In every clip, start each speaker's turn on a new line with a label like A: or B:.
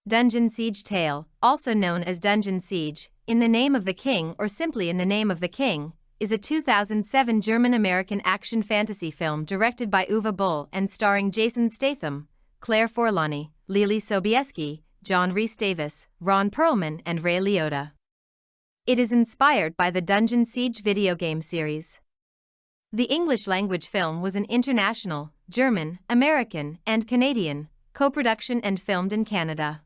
A: Dungeon Siege Tale, also known as Dungeon Siege, In the Name of the King or simply In the Name of the King, is a 2007 German-American action fantasy film directed by Uwe Boll and starring Jason Statham, Claire Forlani, Leelee Sobieski, John Rhys-Davies, Ron Perlman and Ray Liotta. It is inspired by the Dungeon Siege video game series. The English-language film was an international, German, American, and Canadian co-production and filmed in Canada.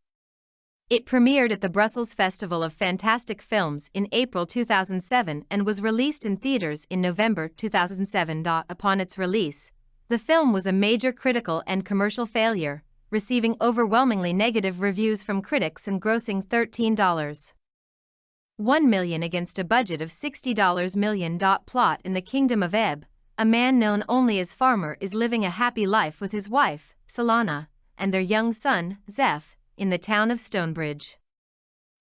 A: It premiered at the Brussels Festival of Fantastic Films in April 2007 and was released in theaters in November 2007. Upon its release, the film was a major critical and commercial failure, receiving overwhelmingly negative reviews from critics and grossing $13.1 million against a budget of $60 million. Plot: in the Kingdom of Ebb, a man known only as Farmer is living a happy life with his wife, Solana, and their young son, Zeph, in the town of Stonebridge.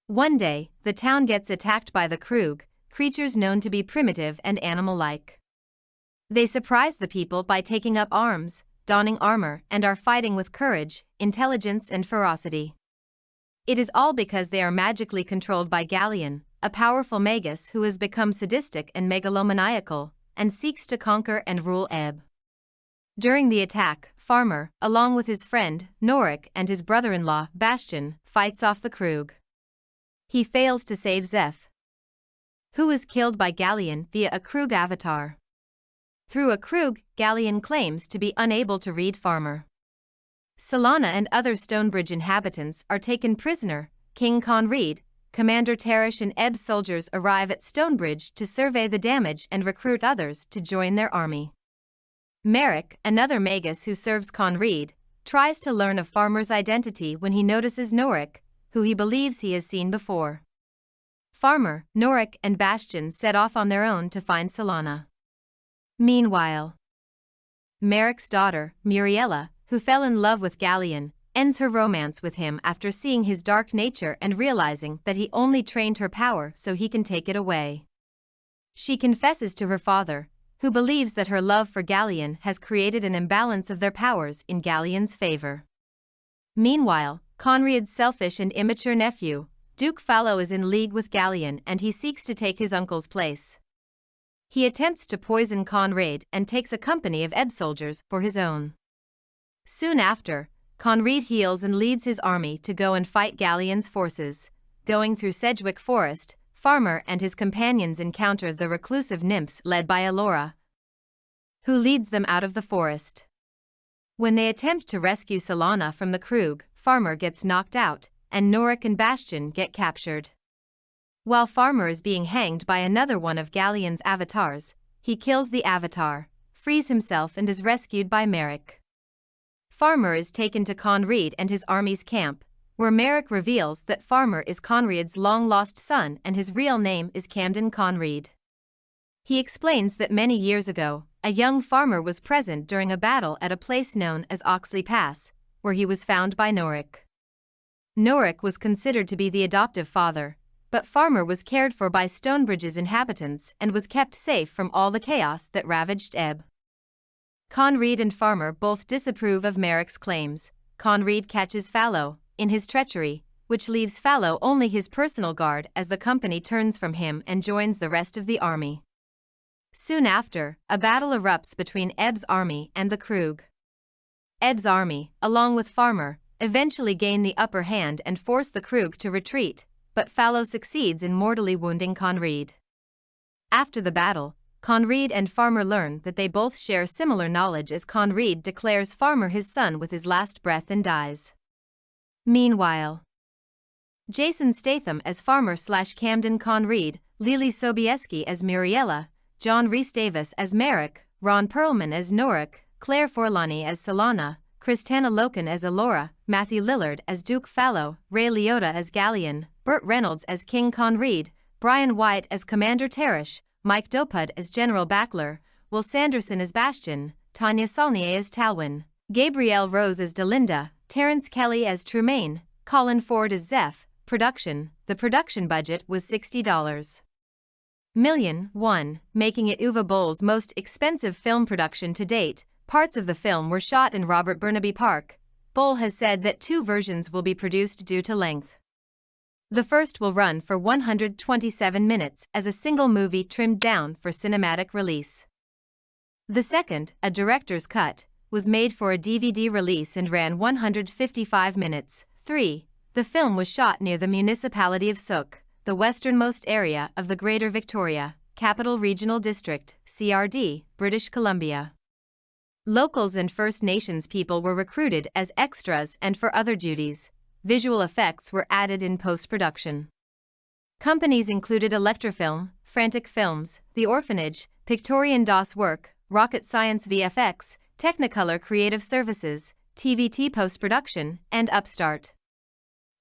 A: One day, the town gets attacked by the Krug, creatures known to be primitive and animal-like. They surprise the people by taking up arms, donning armor, and are fighting with courage, intelligence and ferocity. It is all because they are magically controlled by Galleon, a powerful magus who has become sadistic and megalomaniacal, and seeks to conquer and rule Ebb. During the attack, Farmer, along with his friend, Norik, and his brother-in-law, Bastian, fights off the Krug. He fails to save Zeph, who is killed by Galleon via a Krug avatar. Through a Krug, Galleon claims to be unable to read Farmer. Solana and other Stonebridge inhabitants are taken prisoner. King Conrad, Commander Teresh and Ebb's soldiers arrive at Stonebridge to survey the damage and recruit others to join their army. Merrick, another magus who serves Conrad, tries to learn of Farmer's identity when he notices Norik, who he believes he has seen before. Farmer, Norik and Bastian set off on their own to find Solana. Meanwhile, Merrick's daughter, Muriella, who fell in love with Galleon, ends her romance with him after seeing his dark nature and realizing that he only trained her power so he can take it away. She confesses to her father, who believes that her love for Galleon has created an imbalance of their powers in Galleon's favor. Meanwhile, Conrad's selfish and immature nephew, Duke Fallow, is in league with Galleon and he seeks to take his uncle's place. He attempts to poison Conrad and takes a company of Ebb soldiers for his own. Soon after, Conrad heals and leads his army to go and fight Galleon's forces. Going through Sedgwick Forest, Farmer and his companions encounter the reclusive nymphs led by Elora, who leads them out of the forest. When they attempt to rescue Solana from the Krug, Farmer gets knocked out, and Norik and Bastian get captured. While Farmer is being hanged by another one of Galleon's avatars, he kills the avatar, frees himself and is rescued by Merrick. Farmer is taken to Conrad and his army's camp, where Merrick reveals that Farmer is Conrad's long-lost son and his real name is Camden Conrad. He explains that many years ago, a young farmer was present during a battle at a place known as Oxley Pass, where he was found by Norik. Norik was considered to be the adoptive father, but Farmer was cared for by Stonebridge's inhabitants and was kept safe from all the chaos that ravaged Ebb. Conrad and Farmer both disapprove of Merrick's claims. Conrad catches Fallow in his treachery, which leaves Fallow only his personal guard as the company turns from him and joins the rest of the army. Soon after, a battle erupts between Ebb's army and the Krug. Ebb's army, along with Farmer, eventually gain the upper hand and force the Krug to retreat, but Fallow succeeds in mortally wounding Conrad. After the battle, Conrad and Farmer learn that they both share similar knowledge as Conrad declares Farmer his son with his last breath and dies. Meanwhile, Jason Statham as Farmer/Camden Conrad, Leelee Sobieski as Muriella, John Rhys-Davies as Merrick, Ron Perlman as Norik, Claire Forlani as Solana, Kristanna Loken as Elora, Matthew Lillard as Duke Fallow, Ray Liotta as Galleon, Burt Reynolds as King Conrad, Brian White as Commander Teresh, Mike Dopud as General Backler, Will Sanderson as Bastian, Tanya Saulnier as Talwyn, Gabrielle Rose as Delinda, Terrence Kelly as Trumaine, Colin Ford as Zeph. The production budget was $60 million, making it Uwe Boll's most expensive film production to date. Parts of the film were shot in Robert Burnaby Park, Boll has said that 2 versions will be produced due to length. The first will run for 127 minutes as a single movie trimmed down for cinematic release. The second, a director's cut, was made for a DVD release and ran 155 minutes. 3. The film was shot near the municipality of Sook, the westernmost area of the Greater Victoria, Capital Regional District, CRD, British Columbia. Locals and First Nations people were recruited as extras and for other duties. Visual effects were added in post-production. Companies included Electrofilm, Frantic Films, The Orphanage, Pictorian DOS Work, Rocket Science VFX, Technicolor Creative Services, TVT Post-Production, and Upstart.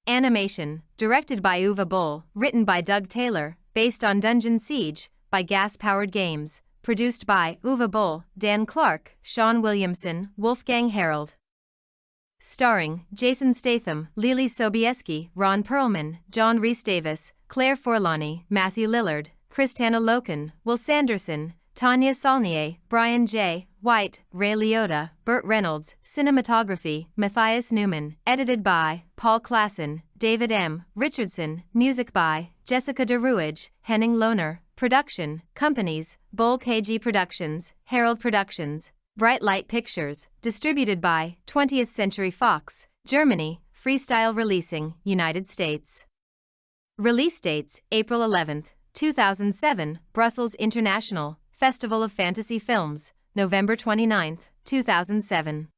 A: Animation, directed by Uwe Boll, written by Doug Taylor, based on Dungeon Siege, by Gas-Powered Games, produced by Uwe Boll, Dan Clark, Sean Williamson, Wolfgang Harold. Starring Jason Statham, Lily Sobieski, Ron Perlman, John Rhys-Davis, Claire Forlani, Matthew Lillard, Kristana Loken, Will Sanderson, Tanya Saulnier, Brian J. White, Ray Liotta, Burt Reynolds. Cinematography, Matthias Newman. Edited by Paul Klassen, David M. Richardson. Music by Jessica DeRuige, Henning Lohner. Production companies: Boll KG Productions, Herald Productions, Bright Light Pictures. Distributed by 20th Century Fox, Germany. Freestyle Releasing, United States. Release dates: April 11, 2007, Brussels International Festival of Fantasy Films, November 29, 2007.